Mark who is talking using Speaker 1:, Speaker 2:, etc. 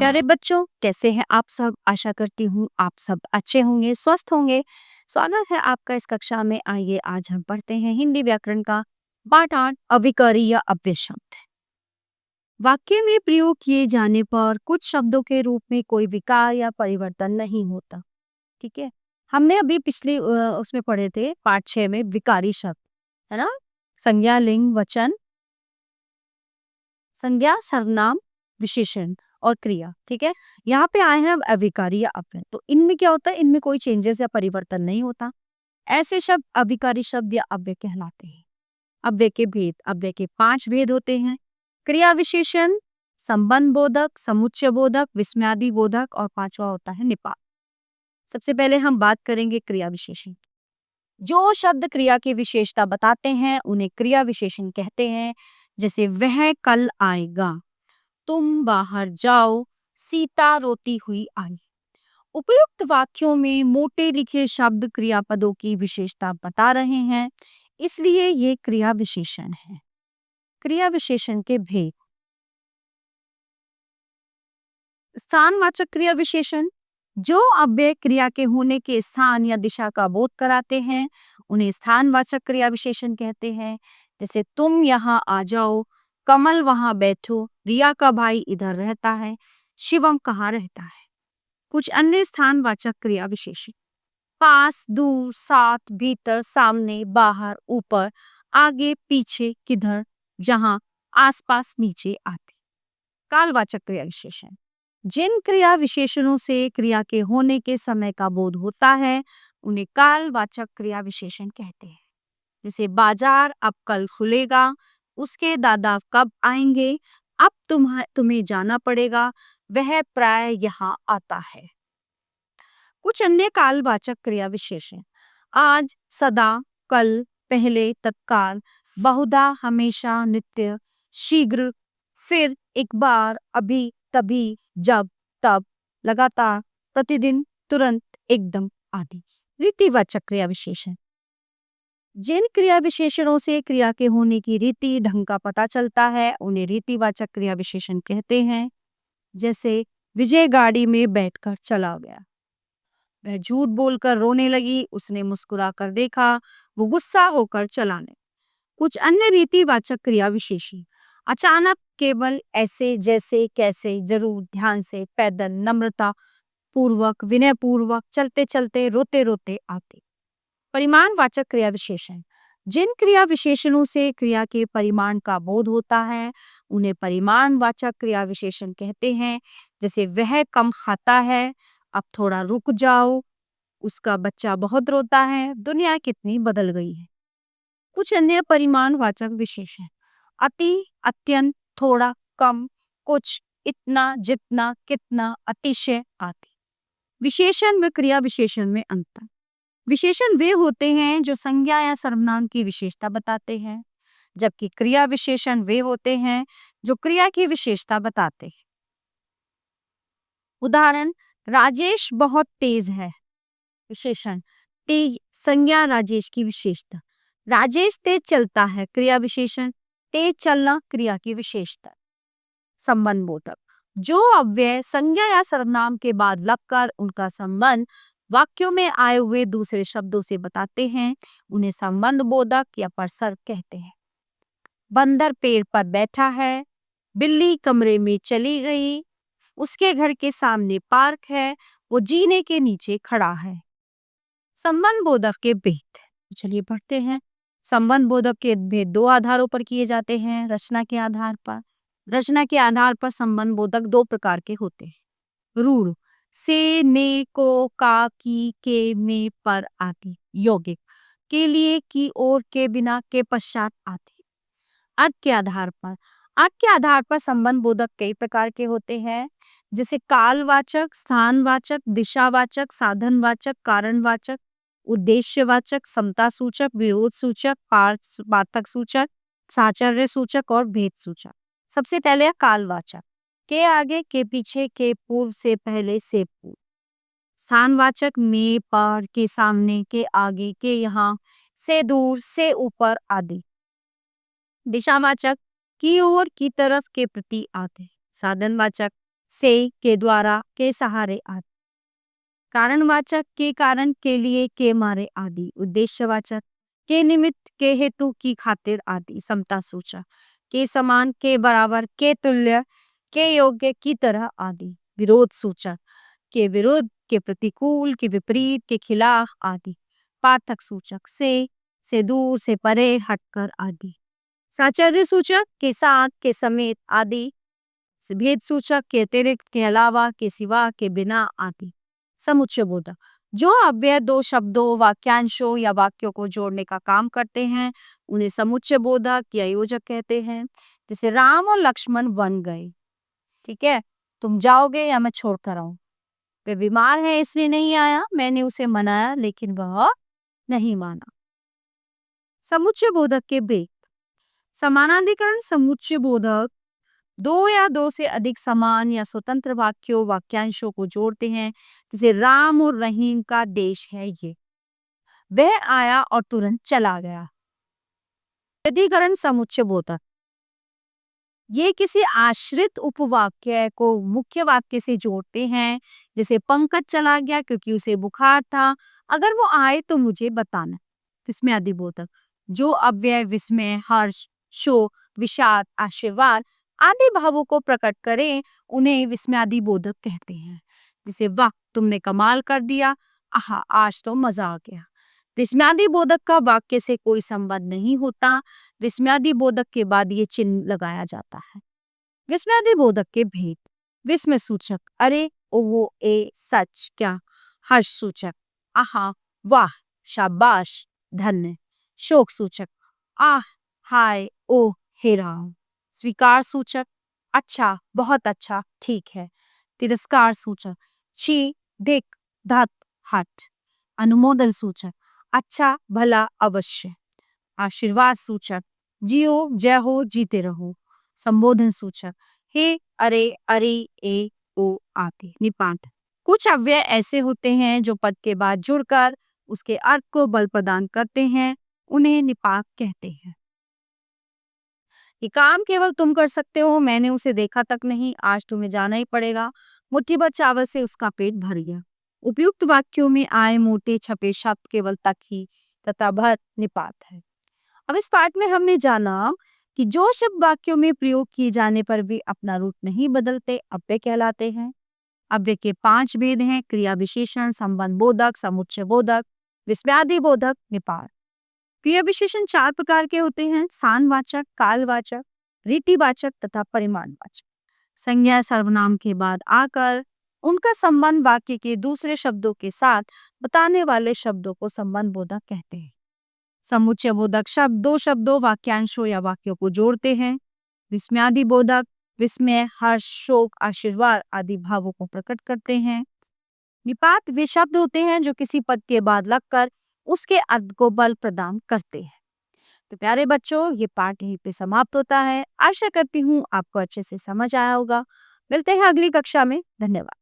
Speaker 1: प्यारे बच्चों, कैसे हैं आप सब? आशा करती हूँ आप सब अच्छे होंगे, स्वस्थ होंगे। स्वागत है आपका इस कक्षा में। आइए आज हम पढ़ते हैं हिंदी व्याकरण का पाठ 8 अविकरी या अव्यय शब्द। वाक्य में प्रयोग किए जाने पर कुछ शब्दों के रूप में कोई विकार या परिवर्तन नहीं होता। ठीक है, हमने अभी पिछले उसमें पढ़े थे पाठ 6 में विकारी शब्द, है ना? संज्ञा, लिंग, वचन, संज्ञा, सर्वनाम, विशेषण और क्रिया। ठीक है, यहाँ पे आए हैं अब अविकारी या अव्यय। तो इनमें क्या होता है? इनमें कोई चेंजेस या परिवर्तन नहीं होता। ऐसे शब्द अविकारी शब्द या अव्यय कहलाते हैं। अव्यय के भेद, अव्यय के 5 भेद होते हैं। क्रिया विशेषण, संबंध बोधक, समुच्चय बोधक, विस्मयादि बोधक और 5वां होता है निपात। सबसे पहले हम बात करेंगे क्रिया विशेषण। जो शब्द क्रिया की विशेषता बताते हैं उन्हें क्रिया विशेषण कहते हैं। जैसे वह कल आएगा, तुम बाहर जाओ, सीता रोती हुई आई। उपयुक्त वाक्यों में मोटे लिखे शब्द क्रियापदों की विशेषता बता रहे हैं, इसलिए ये क्रिया विशेषण है। क्रिया विशेषण के भेद। स्थानवाचक क्रिया विशेषण, जो अव्यय क्रिया के होने के स्थान या दिशा का बोध कराते हैं उन्हें स्थानवाचक क्रिया विशेषण कहते हैं। जैसे तुम यहाँ आ जाओ, कमल वहां बैठो, रिया का भाई इधर रहता है, शिवम कहाँ रहता है। कुछ अन्य स्थानवाचक क्रिया विशेषण, पास, दूर, साथ, भीतर, सामने, बाहर, ऊपर, आगे, पीछे, किधर, जहां, आसपास, नीचे आदि। कालवाचक क्रिया विशेषण, जिन क्रिया विशेषणों से क्रिया के होने के समय का बोध होता है उन्हें कालवाचक क्रिया विशेषण कहते हैं। जैसे बाजार अब कल खुलेगा, उसके दादा कब आएंगे, अब तुम्हें जाना पड़ेगा, वह प्राय यहाँ आता है। कुछ अन्य कालवाचक क्रिया विशेषण, आज, सदा, कल, पहले, तत्काल, बहुधा, हमेशा, नित्य, शीघ्र, फिर, एक बार, अभी, तभी, जब, तब, लगातार, प्रतिदिन, तुरंत, एकदम आदि। रीतिवाचक क्रिया विशेषण, जिन क्रिया विशेषणों से क्रिया के होने की रीति ढंग का पता चलता है उन्हें रीतिवाचक क्रिया विशेषण कहते हैं। जैसे विजय गाड़ी में बैठकर चला गया, वह झूठ बोलकर रोने लगी, उसने मुस्कुराकर देखा, वो गुस्सा होकर चला गया। कुछ अन्य रीतिवाचक क्रिया विशेषण, अचानक, केवल, ऐसे, जैसे, कैसे, जरूर, ध्यान से, पैदल, नम्रता पूर्वक, विनय पूर्वक, चलते चलते, रोते रोते आते। परिमाणवाचक क्रिया विशेषण, जिन क्रिया विशेषणों से क्रिया के परिमाण का बोध होता है उन्हें परिमाणवाचक क्रिया विशेषण कहते हैं। जैसे वह कम खाता है, अब थोड़ा रुक जाओ, उसका बच्चा बहुत रोता है, दुनिया कितनी बदल गई है। कुछ अन्य परिमाणवाचक विशेषण, अति, अत्यंत, थोड़ा, कम, कुछ, इतना, जितना, कितना, अतिशय आदि। विशेषण व क्रिया विशेषण में अंतर, विशेषण वे होते हैं जो संज्ञा या सर्वनाम की विशेषता बताते हैं, जबकि क्रिया विशेषण वे होते हैं जो क्रिया की विशेषता बताते हैं। उदाहरण, राजेश बहुत तेज है। विशेषण, तेज, संज्ञा, राजेश की विशेषता। राजेश तेज चलता है, क्रिया विशेषण, तेज चलना, क्रिया की विशेषता। संबंध बोधक, जो अव्यय संज्ञा या सर्वनाम के बाद लगकर उनका संबंध वाक्यों में आए हुए दूसरे शब्दों से बताते हैं उन्हें संबंध बोधक या परसर्ग कहते हैं। बंदर पेड़ पर बैठा है, बिल्ली कमरे में चली गई, उसके घर के सामने पार्क है, वो जीने के नीचे खड़ा है। संबंध बोधक के भेद, चलिए पढ़ते हैं। संबंध बोधक के भेद दो आधारों पर किए जाते हैं। रचना के आधार पर, रचना के आधार पर संबंध बोधक दो प्रकार के होते हैं। रूढ़, से, ने, को, का, की, के, में, पर आदि। यौगिक, के लिए, की ओर, के बिना, के पश्चात आदि। अर्थ के आधार पर, अर्थ के आधार पर संबंध बोधक कई प्रकार के होते हैं। जैसे कालवाचक, स्थानवाचक, दिशावाचक, साधनवाचक, कारणवाचक, उद्देश्यवाचक, समता सूचक, विरोध सूचक, पार्थक सूचक, साचर्य सूचक और भेद सूचक। सबसे पहले है कालवाचक, के आगे, के पीछे, के पूर्व, से पहले, से पूर्व। स्थानवाचक, में, पर, के सामने, के आगे, के यहाँ, से दूर, से ऊपर आदि। दिशावाचक, की ओर, की तरफ, के प्रति आगे। साधनवाचक, से, के द्वारा, के सहारे आदि। कारणवाचक के कारण, के लिए, के मारे आदि। उद्देश्यवाचक के निमित्त, के हेतु, की खातिर आदि। समता सूचक के समान, के बराबर, के तुल्य, के योग्य, की तरह आदि। विरोध सूचक के विरुद्ध, के प्रतिकूल, के विपरीत, के खिलाफ आदि। पार्थक सूचक से दूर, से परे, हटकर आदि। साचर्य सूचक के साथ, के समेत आदि। भेद सूचक के अतिरिक्त, के अलावा, के सिवा, के बिना आदि। समुच्चय बोधक जो अव्यय दो शब्दों, वाक्यांशों या वाक्यों को जोड़ने का काम करते हैं उन्हें समुच्चय बोधक या योजक कहते हैं। जैसे राम और लक्ष्मण वन गए, ठीक है, तुम जाओगे या मैं छोड़ कर आऊं। वे बीमार है इसलिए नहीं आया, मैंने उसे मनाया लेकिन वह नहीं माना। समुच्चय बोधक के भेद। समानाधिकरण समुच्चय बोधक दो या दो से अधिक समान या स्वतंत्र वाक्यों, वाक्यांशों को जोड़ते हैं। जैसे राम और रहीम का देश है ये, वह आया और तुरंत चला गया। अधिकरण समुच्चय बोधक ये किसी आश्रित उपवाक्य को मुख्य वाक्य से जोड़ते हैं। जैसे पंकज चला गया क्योंकि उसे बुखार था, अगर वो आए तो मुझे बताना। विस्मयादि बोधक जो अव्यय विस्मय, हर्ष, शोक, विषाद, आशीर्वाद आदि भावों को प्रकट करें उन्हें विस्मयादि बोधक कहते हैं। जैसे वाह तुमने कमाल कर दिया, आहा आज तो मजा आ गया। विस्मयादि बोधक का वाक्य से कोई संबंध नहीं होता, विस्मयादि बोधक के बाद ये चिन्ह लगाया जाता है। विस्मयादि बोधक के भेद। विस्मय सूचक अरे, ओहो, ए, सच, क्या। हर्ष सूचक आहा, वाह, शाबाश, धन्य। शोक सूचक आह, हाय, ओह, हे राम। स्वीकार सूचक अच्छा, बहुत अच्छा, ठीक है। तिरस्कार सूचक छी, धिक, धत, हट। अनुमोदन सूचक अच्छा, भला, अवश्य। आशीर्वाद सूचक जियो, जय हो, जीते रहो। संबोधन सूचक हे, अरे, अरे, ए, ओ आदि। निपात कुछ अव्यय ऐसे होते हैं जो पद के बाद जुड़कर उसके अर्थ को बल प्रदान करते हैं, उन्हें निपात कहते हैं। ये काम केवल तुम कर सकते हो, मैंने उसे देखा तक नहीं, आज तुम्हें जाना ही पड़ेगा। मुट्ठी भर चावल से उसका पेट भर गया। उपयुक्त वाक्यों में आए मोटे छपे शब्द केवल तक ही तथा भर निपात है। अब इस पाठ में हमने जाना कि जो शब्द वाक्यों में प्रयोग किए जाने पर भी अपना रूप नहीं बदलते अव्यय कहलाते हैं। अव्यय के 5 भेद हैं: क्रिया विशेषण, संबंध बोधक, समुच्चय बोधक, विस्मयादि बोधक, निपात। क्रिया विशेषण 4 प्रकार के होते हैं: स्थानवाचक, कालवाचक, रीतिवाचक तथा परिमाणवाचक। संज्ञा सर्वनाम के बाद आकर उनका संबंध वाक्य के दूसरे शब्दों के साथ बताने वाले शब्दों को संबंध बोधक कहते हैं। समुच्चय बोधक शब्द दो शब्दों, वाक्यांशों या वाक्यों को जोड़ते हैं। विस्मयादि बोधक विस्मय, हर्ष, शोक, आशीर्वाद आदि भावों को प्रकट करते हैं। निपात वे शब्द होते हैं जो किसी पद के बाद लगकर उसके अर्थ को बल प्रदान करते हैं। तो प्यारे बच्चों, ये पाठ यहीं पे समाप्त होता है। आशा करती हूँ आपको अच्छे से समझ आया होगा। मिलते हैं अगली कक्षा में। धन्यवाद।